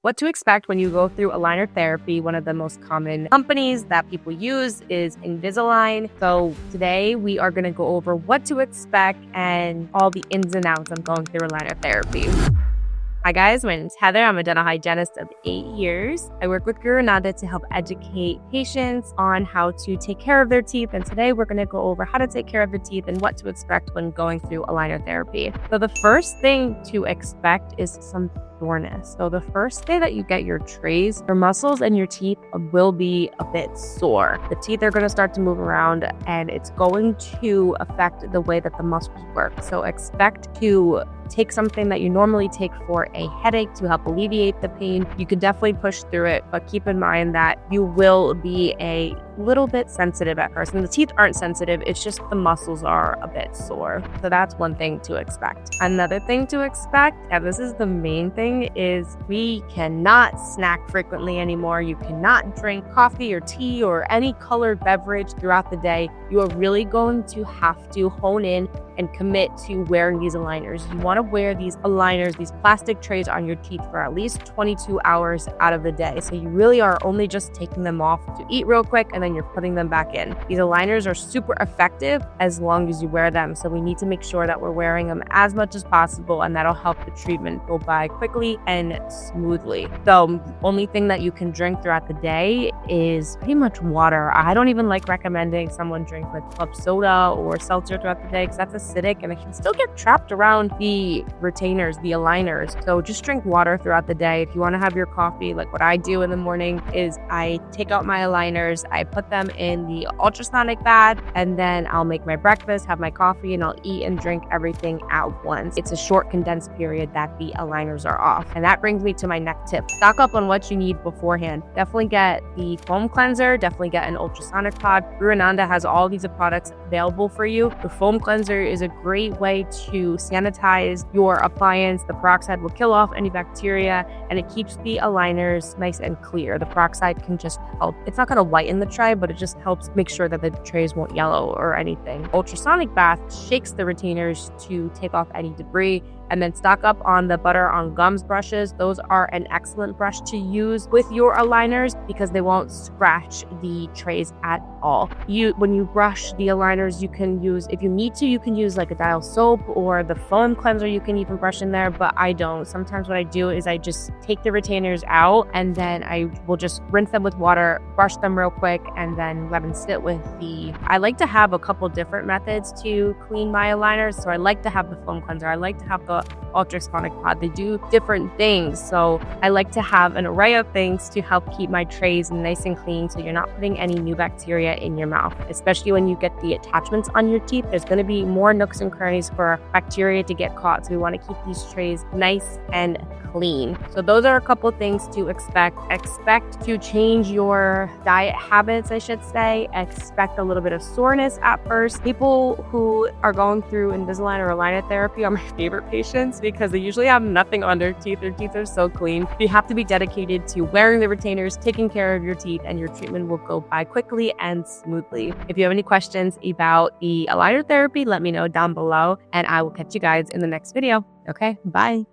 What to expect when you go through aligner therapy. One of the most common companies that people use is Invisalign. So today we are going to go over what to expect and all the ins and outs of going through aligner therapy. Hi guys, my name is Heather. I'm a dental hygienist of 8 years. I work with GuruNanda to help educate patients on how to take care of their teeth. And today we're going to go over how to take care of your teeth and what to expect when going through aligner therapy. So the first thing to expect is some soreness. So the first day that you get your trays, your muscles and your teeth will be a bit sore. The teeth are going to start to move around and it's going to affect the way that the muscles work. So expect to take something that you normally take for a headache to help alleviate the pain. You can definitely push through it, but keep in mind that you will be a little bit sensitive at first. And the teeth aren't sensitive, it's just the muscles are a bit sore. So that's one thing to expect. Another thing to expect, and this is the main thing, is we cannot snack frequently anymore. You cannot drink coffee or tea or any colored beverage throughout the day. You are really going to have to hone in and commit to wearing these aligners. You want to wear these aligners, these plastic trays on your teeth for at least 22 hours out of the day. So you really are only just taking them off to eat real quick and then you're putting them back in. These aligners are super effective as long as you wear them. So we need to make sure that we're wearing them as much as possible, and that'll help the treatment go by quickly and smoothly. So only thing that you can drink throughout the day is pretty much water. I don't even like recommending someone drink with club soda or seltzer throughout the day because that's acidic and it can still get trapped around the retainers, the aligners. So just drink water throughout the day. If you want to have your coffee, like what I do in the morning is I take out my aligners, I put them in the ultrasonic bath, and then I'll make my breakfast, have my coffee, and I'll eat and drink everything at once. It's a short condensed period that the aligners are off. And that brings me to my next tip. Stock up on what you need beforehand. Definitely get the foam cleanser, definitely get an ultrasonic pod. GuruNanda has all these products available for you. The foam cleanser is a great way to sanitize your appliance. The peroxide will kill off any bacteria and it keeps the aligners nice and clear. The peroxide can just help. It's not going to whiten the tray, but it just helps make sure that the trays won't yellow or anything. Ultrasonic bath shakes the retainers to take off any debris. And then stock up on the butter on gums brushes. Those are an excellent brush to use with your aligners because they won't scratch the trays at all. When you brush the aligners, you can use, if you need to, you can use like a dial soap or the foam cleanser. You can even brush in there, but I don't. Sometimes what I do is I just take the retainers out and then I will just rinse them with water, brush them real quick, and then let them sit with I like to have a couple different methods to clean my aligners. So I like to have the foam cleanser. I like to have the ultrasonic pod. They do different things. So I like to have an array of things to help keep my trays nice and clean so you're not putting any new bacteria in your mouth. Especially when you get the attachments on your teeth, there's going to be more nooks and crannies for bacteria to get caught. So we want to keep these trays nice and clean. So those are a couple things to expect. Expect to change your diet habits, I should say. Expect a little bit of soreness at first. People who are going through Invisalign or aligner therapy are my favorite patients because they usually have nothing on their teeth. Their teeth are so clean. You have to be dedicated to wearing the retainers, taking care of your teeth, and your treatment will go by quickly and smoothly. If you have any questions about the aligner therapy, let me know down below and I will catch you guys in the next video. Okay, bye.